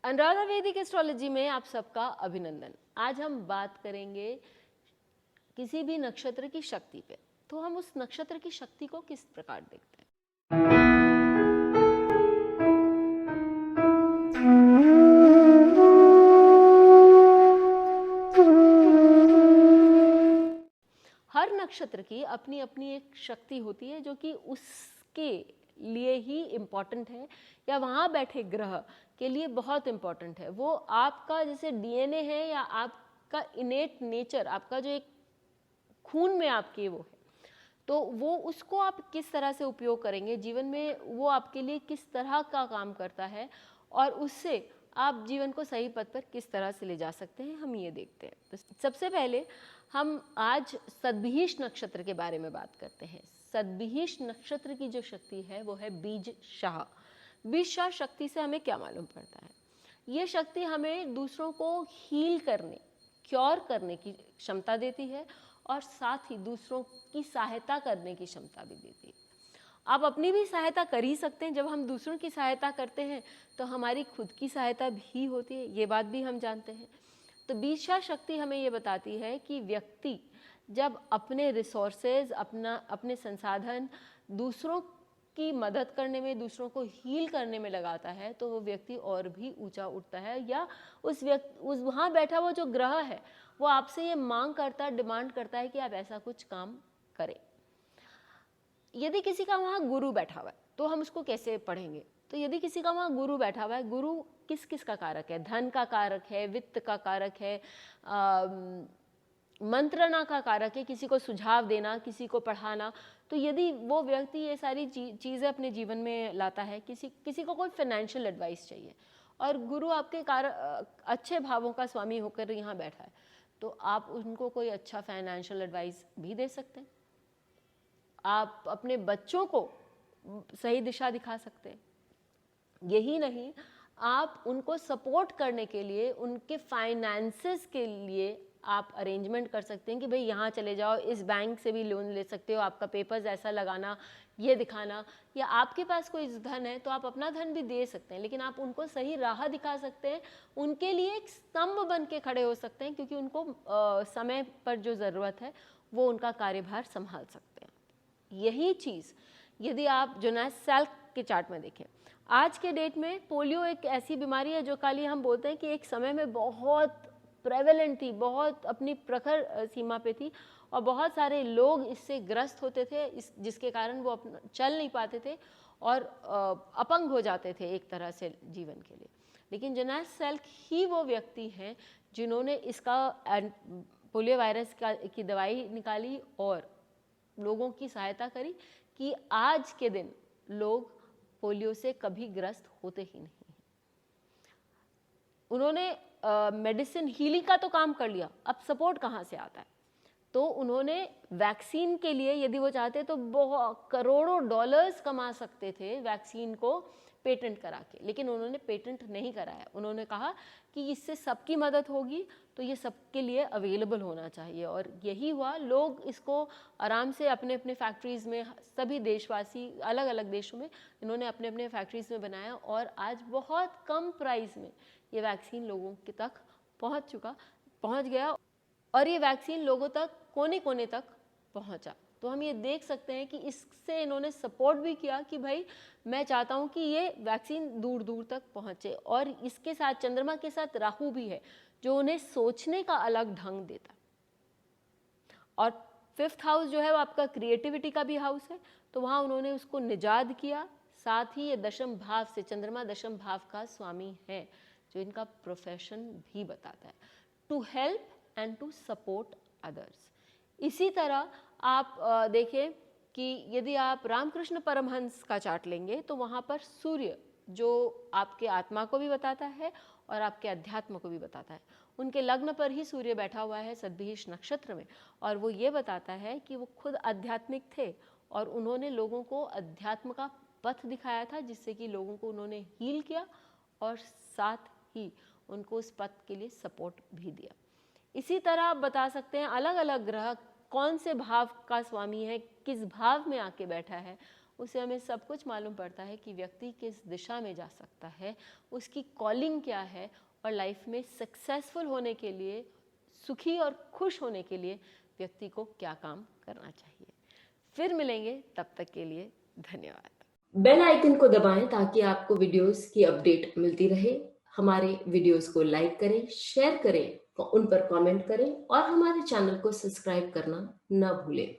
अनुराधा वैदिक एस्ट्रोलॉजी में आप सबका अभिनंदन। आज हम बात करेंगे किसी भी नक्षत्र की शक्ति पे। तो हम उस नक्षत्र की शक्ति को किस प्रकार देखते हैं। हर नक्षत्र की अपनी अपनी एक शक्ति होती है जो कि उसके लिए ही इम्पॉर्टेंट है या वहाँ बैठे ग्रह के लिए बहुत इम्पॉर्टेंट है। वो आपका जैसे डीएनए है या आपका इनेट नेचर, आपका जो एक खून में आपके वो है, तो वो उसको आप किस तरह से उपयोग करेंगे जीवन में, वो आपके लिए किस तरह का काम करता है और उससे आप जीवन को सही पथ पर किस तरह से ले जा सकते हैं, हम ये देखते हैं। तो सबसे पहले हम आज सद्भिष नक्षत्र के बारे में बात करते हैं। सद्भिष नक्षत्र की जो शक्ति है वो है बीज शाह। बीज शाह शक्ति से हमें क्या मालूम पड़ता है? ये शक्ति हमें दूसरों को हील करने, क्योर करने की क्षमता देती है और साथ ही दूसरों की सहायता करने की क्षमता भी देती है। आप अपनी भी सहायता कर ही सकते हैं। जब हम दूसरों की सहायता करते हैं तो हमारी खुद की सहायता भी होती है, ये बात भी हम जानते हैं। तो बीज शक्ति हमें ये बताती है कि व्यक्ति जब अपने रिसोर्सेज, अपने संसाधन दूसरों की मदद करने में, दूसरों को हील करने में लगाता है तो वो व्यक्ति और भी ऊंचा उठता है, या उस वहाँ बैठा हुआ जो ग्रह है वो आपसे ये मांग करता है, डिमांड करता है कि आप ऐसा कुछ काम करें। यदि किसी का वहाँ गुरु बैठा हुआ है तो हम उसको कैसे पढ़ेंगे? तो यदि किसी का वहाँ गुरु बैठा हुआ है, गुरु किस किस का कारक है? धन का कारक है, वित्त का कारक है, मंत्रणा का कारक है, किसी को सुझाव देना, किसी को पढ़ाना। तो यदि वो व्यक्ति ये सारी चीज़ें अपने जीवन में लाता है, किसी को कोई फाइनेंशियल एडवाइस चाहिए और गुरु आपके अच्छे भावों का स्वामी होकर यहाँ बैठा है, तो आप उनको कोई अच्छा फाइनेंशियल एडवाइस भी दे सकते हैं। आप अपने बच्चों को सही दिशा दिखा सकते हैं। यही नहीं, आप उनको सपोर्ट करने के लिए, उनके फाइनेंसेस के लिए आप अरेंजमेंट कर सकते हैं कि भाई यहाँ चले जाओ, इस बैंक से भी लोन ले सकते हो, आपका पेपर्स ऐसा लगाना, ये दिखाना, या आपके पास कोई धन है तो आप अपना धन भी दे सकते हैं, लेकिन आप उनको सही राह दिखा सकते हैं, उनके लिए एक स्तंभ बन के खड़े हो सकते हैं, क्योंकि उनको समय पर जो ज़रूरत है वो उनका कार्यभार संभाल सकते हैं। यही चीज़ यदि आप जोनास सैल्क के चार्ट में देखें, आज के डेट में पोलियो एक ऐसी बीमारी है जो काली हम बोलते हैं कि एक समय में बहुत प्रेवेलेंट थी, बहुत अपनी प्रखर सीमा पे थी और बहुत सारे लोग इससे ग्रस्त होते थे, जिसके कारण वो चल नहीं पाते थे और अपंग हो जाते थे एक तरह से जीवन के लिए। लेकिन जोनास सैल्क ही वो व्यक्ति हैं जिन्होंने इसका पोलियो वायरस की दवाई निकाली और लोगों की सहायता करी कि आज के दिन लोग पोलियो से कभी ग्रस्त होते ही नहीं हैं। उन्होंने मेडिसिन हीलिंग का तो काम कर लिया, अब सपोर्ट कहाँ से आता है? तो उन्होंने वैक्सीन के लिए, यदि वो चाहते तो बहुत करोड़ों डॉलर्स कमा सकते थे वैक्सीन को पेटेंट करा के, लेकिन उन्होंने पेटेंट नहीं कराया। उन्होंने कहा कि इससे सबकी मदद होगी तो ये सबके लिए अवेलेबल होना चाहिए, और यही हुआ। लोग इसको आराम से अपने अपने फैक्ट्रीज़ में, सभी देशवासी अलग अलग देशों में इन्होंने अपने अपने फैक्ट्रीज़ में बनाया और आज बहुत कम प्राइस में ये वैक्सीन लोगों के तक पहुंच गया और ये वैक्सीन लोगों तक कोने कोने तक पहुंचा। तो हम ये देख सकते हैं कि इससे इन्होंने सपोर्ट भी किया कि भाई मैं चाहता हूं कि ये वैक्सीन दूर दूर तक पहुंचे। और इसके साथ चंद्रमा के साथ राहु भी है जो उन्हें सोचने का अलग ढंग देता। और 5th हाउस जो है वो आपका क्रिएटिविटी का भी हाउस है, तो वहाँ उन्होंने उसको निजाद किया। साथ ही ये दशम भाव से, चंद्रमा दशम भाव का स्वामी है जो इनका प्रोफेशन भी बताता है, to help and to support others. इसी तरह आप देखें कि यदि आप रामकृष्ण परमहंस का चार्ट लेंगे तो वहाँ पर सूर्य जो आपके आत्मा को भी बताता है और आपके अध्यात्म को भी बताता है, उनके लग्न पर ही सूर्य बैठा हुआ है सद्भिष नक्षत्र में, और वो ये बताता है कि वो खुद आध्यात्मिक थे और उन्होंने लोगों को अध्यात्म का पथ दिखाया था, जिससे कि लोगों को उन्होंने हील किया और साथ ही उनको उस पथ के लिए सपोर्ट भी दिया। इसी तरह आप बता सकते हैं अलग अलग ग्रह कौन से भाव का स्वामी है, किस भाव में आके बैठा है, उससे हमें सब कुछ मालूम पड़ता है कि व्यक्ति किस दिशा में जा सकता है, उसकी कॉलिंग क्या है, और लाइफ में सक्सेसफुल होने के लिए, सुखी और खुश होने के लिए व्यक्ति को क्या काम करना चाहिए। फिर मिलेंगे, तब तक के लिए धन्यवाद। बेल आइकन को दबाएं ताकि आपको वीडियोस की अपडेट मिलती रहे। हमारे वीडियोस को लाइक करें, शेयर करें, उन पर कमेंट करें और हमारे चैनल को सब्सक्राइब करना न भूलें।